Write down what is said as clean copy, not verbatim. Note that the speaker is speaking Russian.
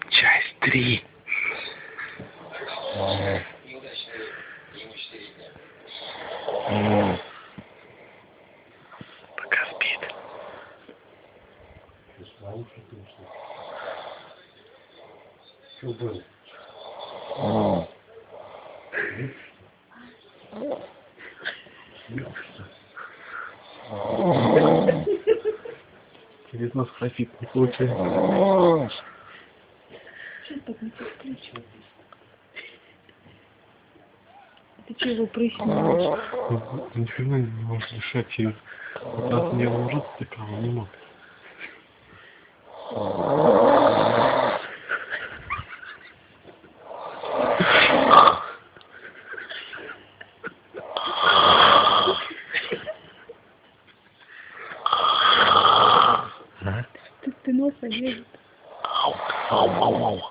Часть 3. Пока спит. Что было? Перед нас храпит, не получается. Сейчас так не подключу. Ты че его прояснил? Нифига не можешь дышать. И вот раз не ложится, так он не мог. Ты носа лезет. Ау. Ау.